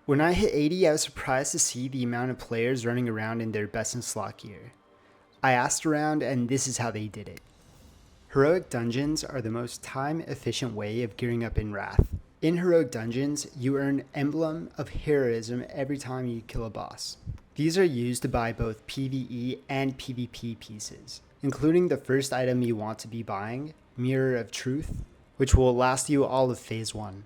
When I hit 80, I was surprised to see the amount of players running around in their best in slot gear. I asked around and this is how they did it. Heroic dungeons are the most time efficient way of gearing up in Wrath. In heroic dungeons, you earn Emblem of Heroism every time you kill a boss. These are used to buy both PvE and PvP pieces, including the first item you want to be buying, Mirror of Truth, which will last you all of Phase 1.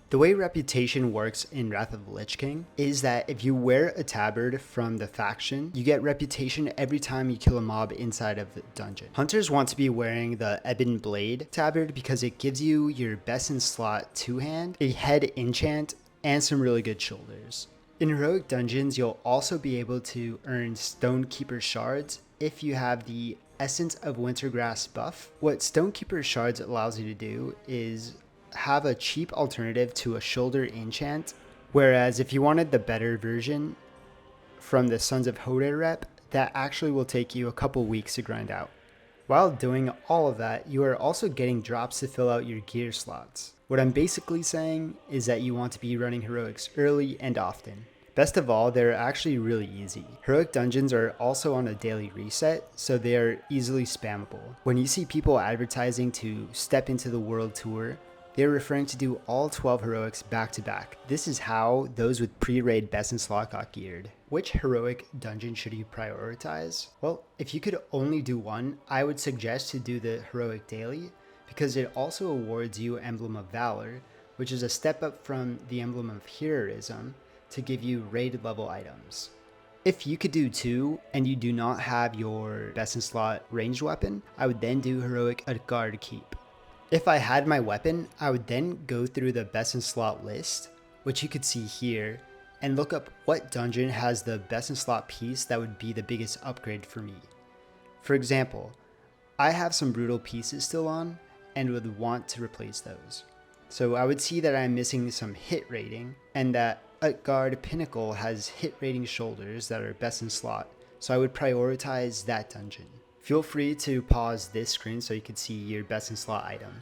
The way reputation works in Wrath of the Lich King is that if you wear a tabard from the faction, you get reputation every time you kill a mob inside of the dungeon. Hunters want to be wearing the Ebon Blade tabard because it gives you your best in slot 2-hand, a head enchant, and some really good shoulders. In heroic dungeons, you'll also be able to earn Stonekeeper shards if you have the Essence of Wintergrass buff. What Stonekeeper shards allows you to do is have a cheap alternative to a shoulder enchant, whereas if you wanted the better version from the Sons of Hodor rep, that actually will take you a couple weeks to grind out. While doing all of that, you are also getting drops to fill out your gear slots. What I'm basically saying is that you want to be running heroics early and often. Best of all, they're actually really easy. Heroic dungeons are also on a daily reset, so they are easily spammable. When you see people advertising to step into the world tour, they're referring to do all 12 heroics back to back. This is how those with pre-raid best in slot got geared. Which heroic dungeon should you prioritize? Well, if you could only do one, I would suggest to do the heroic daily because it also awards you Emblem of Valor, which is a step up from the Emblem of Heroism to give you raid level items. If you could do two and you do not have your best in slot ranged weapon, I would then do heroic Utgard Keep. If I had my weapon, I would then go through the best in slot list, which you could see here, and look up what dungeon has the best in slot piece that would be the biggest upgrade for me. For example, I have some brutal pieces still on and would want to replace those. So I would see that I'm missing some hit rating and that Utgard Pinnacle has hit rating shoulders that are best in slot, so I would prioritize that dungeon. Feel free to pause this screen so you can see your best in slot item.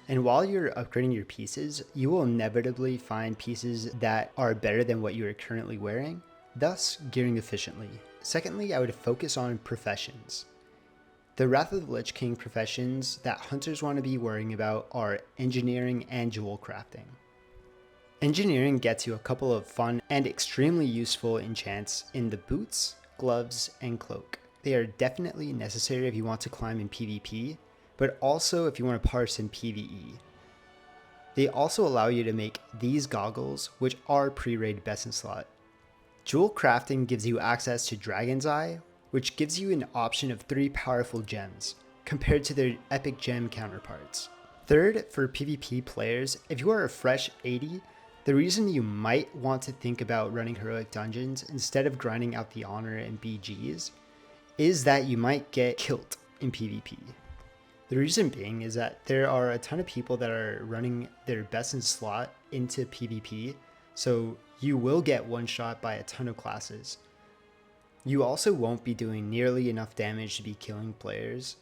And while you're upgrading your pieces, you will inevitably find pieces that are better than what you are currently wearing, thus gearing efficiently. Secondly, I would focus on professions. The Wrath of the Lich King professions that hunters want to be worrying about are engineering and jewel crafting. Engineering gets you a couple of fun and extremely useful enchants in the boots, gloves, and cloak. They are definitely necessary if you want to climb in PvP, but also if you want to parse in PvE. They also allow you to make these goggles, which are pre-raid best in slot. Jewel crafting gives you access to Dragon's Eye, which gives you an option of 3 powerful gems, compared to their epic gem counterparts. Third, for PvP players, if you are a fresh 80, the reason you might want to think about running heroic dungeons instead of grinding out the honor and BGs is that you might get killed in PvP. The reason being is that there are a ton of people that are running their best in slot into PvP, so you will get one shot by a ton of classes. You also won't be doing nearly enough damage to be killing players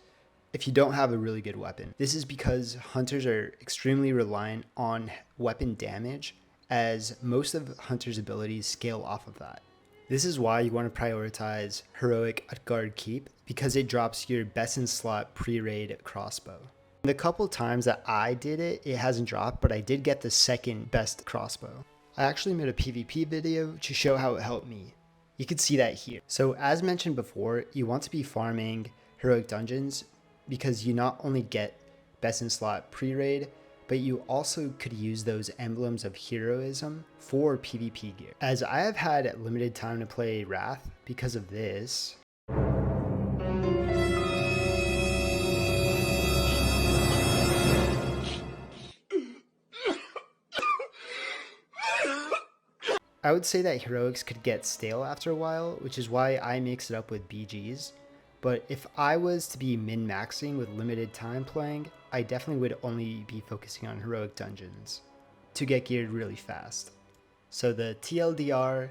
if you don't have a really good weapon. This is because hunters are extremely reliant on weapon damage, as most of hunters' abilities scale off of that. This is why you want to prioritize heroic Utgard Keep, because it drops your best in slot pre-raid crossbow. The couple times that I did it, it hasn't dropped, but I did get the second best crossbow. I actually made a PvP video to show how it helped me. You can see that here. So as mentioned before, you want to be farming heroic dungeons because you not only get best in slot pre-raid, but you also could use those emblems of heroism for PvP gear. As I have had limited time to play Wrath because of this, I would say that heroics could get stale after a while, which is why I mix it up with BGs. But if I was to be min-maxing with limited time playing, I definitely would only be focusing on heroic dungeons to get geared really fast. So the TLDR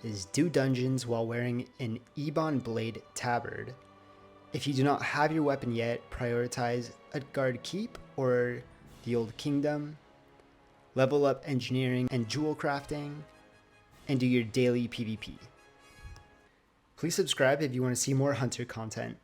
is do dungeons while wearing an Ebon Blade tabard. If you do not have your weapon yet, prioritize Utgard Keep or the Old Kingdom. Level up engineering and jewel crafting. and do your daily PvP. Please subscribe if you want to see more Hunter content.